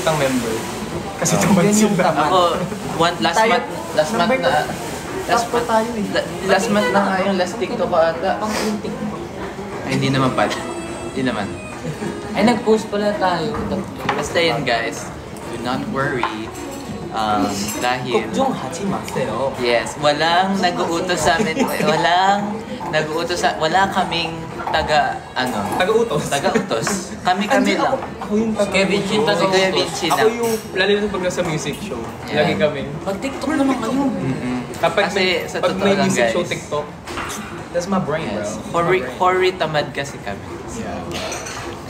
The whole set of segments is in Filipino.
kitang member. Kasi tamad sila. Ako, last month na nga yung last TikTok ko ata. Ay, hindi naman pala. Hindi naman. Ay, nag-post pala tayo. Basta yun guys, do not worry. Dahil... 걱정 하지 마세요. Yes, walang nag-uutos sa amin. Wala kaming Taga-utos. Kami lang. Ako yung Kevin Chin Si Kuya Vinci Ako lang. yung, lalo na pag nasa music show, Yeah. lagi kami. Pag-TikTok naman kayo. Kapag Kasi sa pag totoo may lang, music guys. show TikTok, that's my brain, Yes. bro. Hori tamad kasi kami.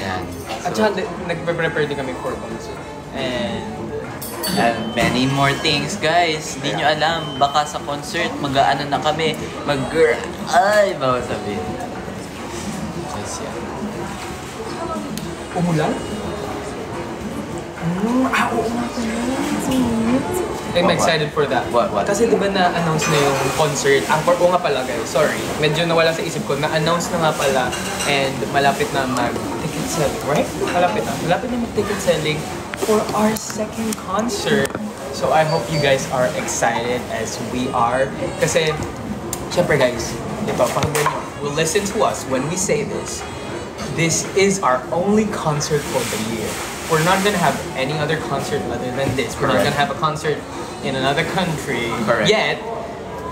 Yan. At saka, nagpe-prepare din kami for concert. And many more things, guys. Hindi nyo alam, baka sa concert, mag-aano na kami, mag-girl. Ay, bawal sabihin. Just yan. Umulan? Oo nga pala. I'm excited for that. What? Kasi diba na-announce na yung concert. Oo nga pala guys, sorry. Medyo nawala sa isip ko. Na-announce na nga pala and malapit na mag-ticket selling, right? Malapit na mag-ticket selling for our second concert. So I hope you guys are excited as we are. Kasi, syempre guys, ito, pakinggan nyo. Will listen to us when we say this. This is our only concert for the year. We're not gonna have any other concert other than this. We're not gonna have a concert in another country yet.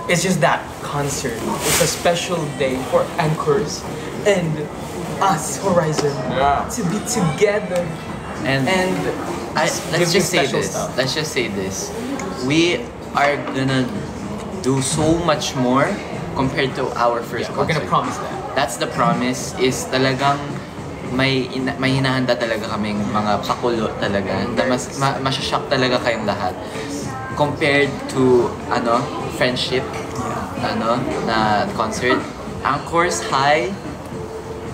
It's just that concert. It's a special day for Anchors and us, Horizon, to be together. And let's just say this. We are gonna do so much more compared to our first concert. We're gonna promise that. That's the promise, is talagang may hinahanda talaga kaming mga pakulo talaga. Masyashock talaga kayong lahat. Compared to friendship, na concert. Anchors High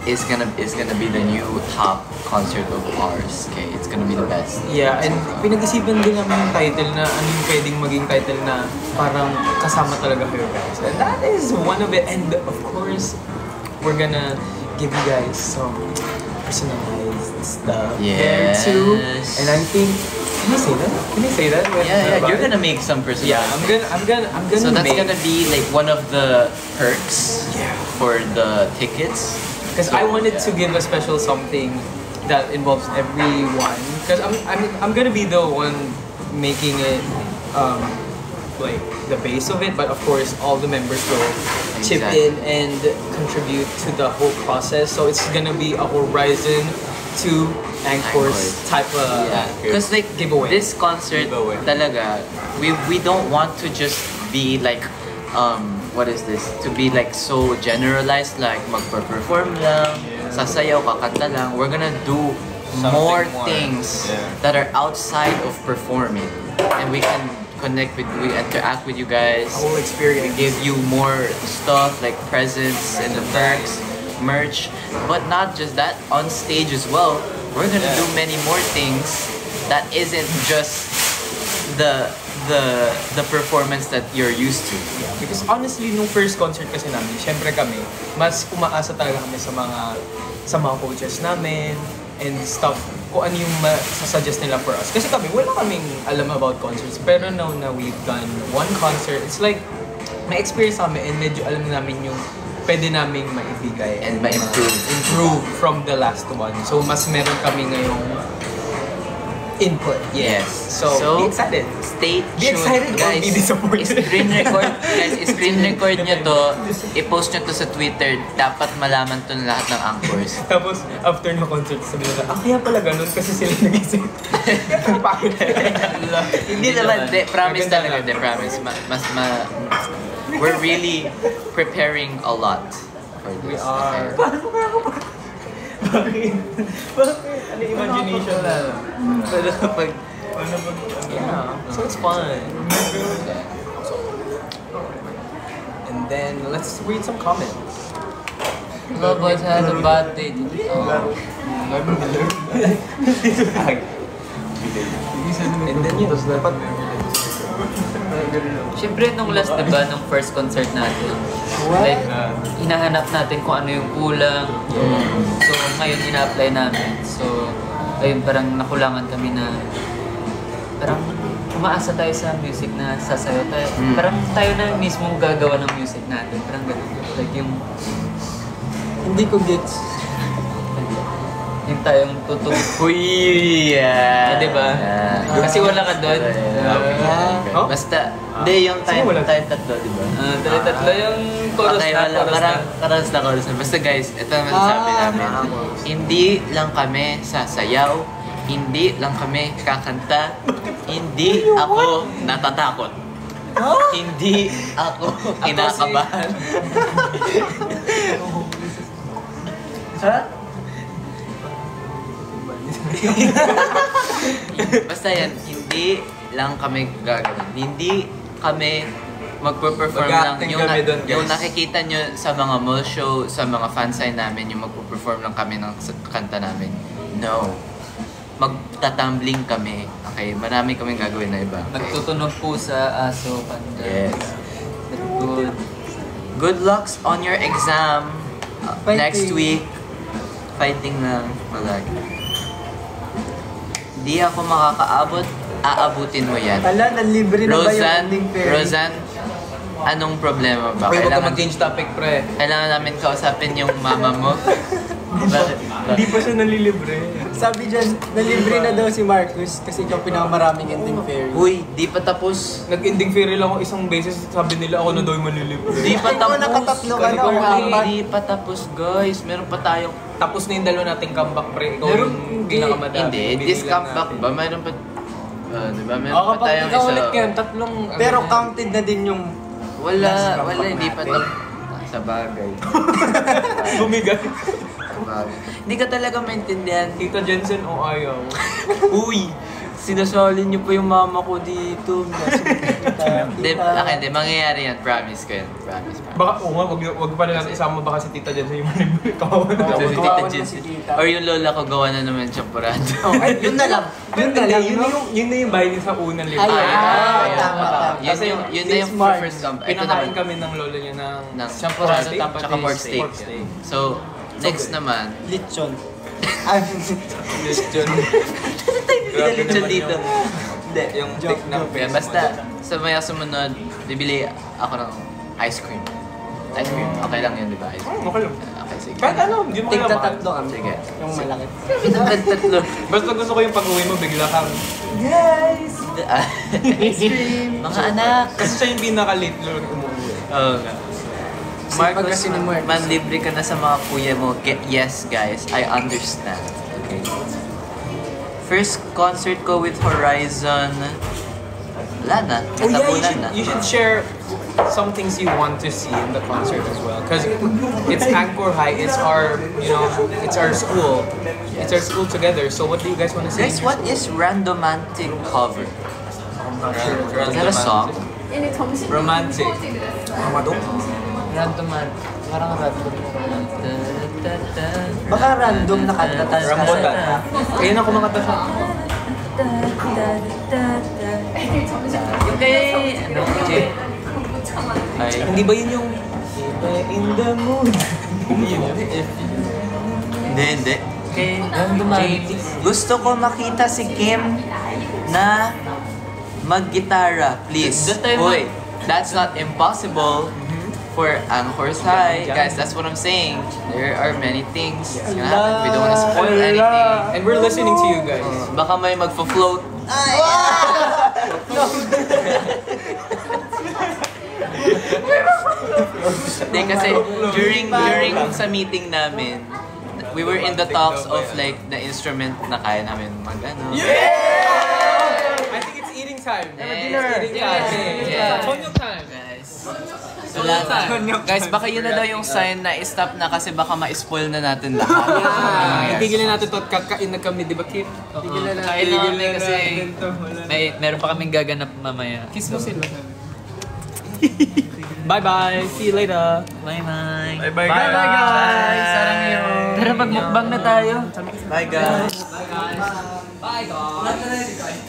is gonna be the new top concert of ours. Okay, it's gonna be the best. Yeah, and pinag-isipan din namin yung title na ano yung pwedeng maging title na parang kasama talaga kayo guys. And that is one of it. And of course, we're gonna give you guys some personalized stuff there too. And I think, can I say that? Can I say that? Yeah, you're gonna make some personalized. Yeah, I'm gonna So that's make. gonna be like one of the perks for the tickets. Because I wanted to give a special something that involves everyone. Because I'm gonna be the one making it like the base of it, but of course all the members will chip in and contribute to the whole process. So it's gonna be a Horizon to Anchors type of Because like giveaway. this concert talaga, we don't want to just be like what is this? To be like so generalized, like magpa-perform lang, sasayaw, kakanta lang. We're gonna do more things that are outside of performing, and we can we interact with you guys. Whole experience. We give you more stuff like presents and the perks, merch, but not just that. On stage as well, we're gonna do many more things that isn't just the performance that you're used to. Yeah, because honestly, nung first concert kasi namin, syempre kami, mas umaasa talaga kami sa mga coaches namin and stuff, kung ano yung masasuggest nila for us. Kasi kami, wala kaming alam about concerts. Pero now na we've done one concert, it's like, may experience kami and medyo alam namin yung pwede naming maibigay and improve from the last one. So, mas meron kami ngayong input. Yes. So be excited. Stay tuned. Be excited guys. or be disappointed. Screen record nyo to. I-post nyo to sa Twitter. Dapat malaman to ng lahat ng Anchors. Tapos, after ng concert, sabi nila, kaya pala ganun kasi sila nag-isip. Hindi naman. Promise talaga. Promise. We're really preparing a lot for this. We are. Okay. Bakit? Ano imagination na? Yeah. So it's fun. And then, let's read some comments. Hello boys, I had a bad day. And then yun, dapat Siyempre nung last, diba, nung first concert natin, like, hinahanap natin kung ano yung kulang. So, ngayon ina-apply namin. So, ayun, parang nakulangan kami na parang umaasa tayo sa music na sasayaw tayo. Parang tayo na mismo gagawa ng music natin. Parang ganun. Like yung Hindi ko gets. yung tayong tutugtog. Uy! Yeah. Diba? Kasi wala ka doon. Oh? Basta, hindi yung Sino wala? tayo tatlo, di ba? Tayo tatlo yung chorus Okay, na, wala. chorus na. Chorus na. Basta guys, ito naman sabi namin. Hindi lang kami sasayaw. Hindi lang kami kakanta. Hindi ako natatakot. Hindi ako kinakabahan. Ha? Basta yan, hindi lang kami gagawin. Hindi kami magpo-perform lang. Mag-acting kami dun, guys. Yung nakikita nyo sa mga mall show, sa mga fansign namin, yung magpo-perform lang kami ng kanta namin. No. Magtatumbling kami. Okay, marami kaming gagawin na iba. Okay? Nagtutunog po sa aso, panda. Yes. Good. Good lucks on your exam. Fighting. Next week. Fighting lang. Malagi. Di ako makakaabot. Aabutin mo yan. Ala, nalibre na ba yung Roseanne, ending fairy? Roseanne, anong problema ba? Pwede ka mag-change topic, pre. Kailangan namin kausapin yung mama mo. Bakit? Hindi pa siya nalilibre. Sabi dyan, nalibre na daw si Marcus kasi ikaw pinakamaraming ending fairy. Uy, di pa tapos. Nag-ending fairy lang ako isang beses, sabi nila ako na daw yung malilibre. Di pa Ikaw tapos. nakatatlo ka na, Ikaw, o apat. Di pa tapos, guys. Meron pa tayong... Tapos na yung dalawa nating comeback, pre. Ikaw Pero yung hindi. pinakamadami. Hindi, Binilang this comeback natin. ba? Meron pa... di ba? Meron Oo, pa kapag tayong ikaw isa. ulit yan, tatlong... Pero ano, counted na din yung Wala, last wala. comeback Hindi pa natin. tapos. Sa bagay. Bumigay. Sa bagay. Hindi ka talaga maintindihan. Tita Jensen o ayaw. Uy! Sinasali niyo pa yung mama ko dito. Hindi, hindi. Mangyayari yan. Promise ko yan. Promise. Baka, oo nga, wag pa na natin isama baka si Tita Jensen yung malilibre. Kawawa na Oo, natin. Si kawawa Tita na Jensen. si Tita. Or yung lola ko gawa na naman champurado. Ay, yun na lang. Yun na lang. Yun na yung bahay niya sa unang libre. Ay, Ayun. tama, tama. Yun na yung Smart. first camp. Ito Pinakain naman. kami ng lola niya ng Ng champurrado champurrado tsaka pork steak. So, next naman. Lechon. Ay, Lechon. Grabe naman dito. Hindi, yung Joke, tick ng joke. Kaya basta, sa maya sumunod, bibili ako ng ice cream. Ice cream. Okay lang yun, di ba? Ice cream. Okay lang. Okay, sige. Kahit ano, hindi mo tigta kailangan. tatlo kami. Sige. Yung malaki. Tatlo. Basta gusto ko yung pag-uwi mo, bigla kang... Guys! Ice cream. Mga anak. Kasi siya yung pinaka-late lord umuwi. Oo nga. Sipag Marcos, kasi ni Marcos. manlibre ka na sa mga kuya mo. Yes, guys. I understand. Okay. First concert ko with Horizon. Wala na. Oh yeah, Natabunan na. you should share some things you want to see in the concert as well. Because it's Angkor High, it's our, it's our school. It's our school together. So what do you guys want to see? Guys, what is Randomantic cover? Is that a song? Romantic. Random man. Parang random. Baka random na kanta tayo. Rambutan. Kaya na kumakanta siya. Yung kay... Ano? Jay? Ay, Hindi ba yun yung... In the mood. hindi. Kay Random man. Gusto ko makita si Kim na mag-gitara, please. Doon tayo Uy, that's not impossible for Angkor's High. Guys, that's what I'm saying. There are many things that's gonna happen. We don't wanna spoil anything. And we're listening to you guys. Baka may magfo-float. Hindi, kasi during sa meeting namin, we were in the talks of like the instrument na kaya namin mag-ano. I think it's eating time. Yeah. Eating Yeah. time. Yeah. Chonyok time. Guys. Wala na. Guys, baka yun na daw yung sign na stop na kasi baka ma-spoil na natin lahat. Itigilin natin to at kakain na kami, di ba Kip? Itigilin natin. Kain na kami kasi to. Wala na. meron pa kaming gaganap mamaya. Kiss mo sila. Bye-bye. See you later. Bye-bye. Bye-bye, guys. Sarang yun. Tara, magmukbang na tayo. Bye guys. Bye, guys.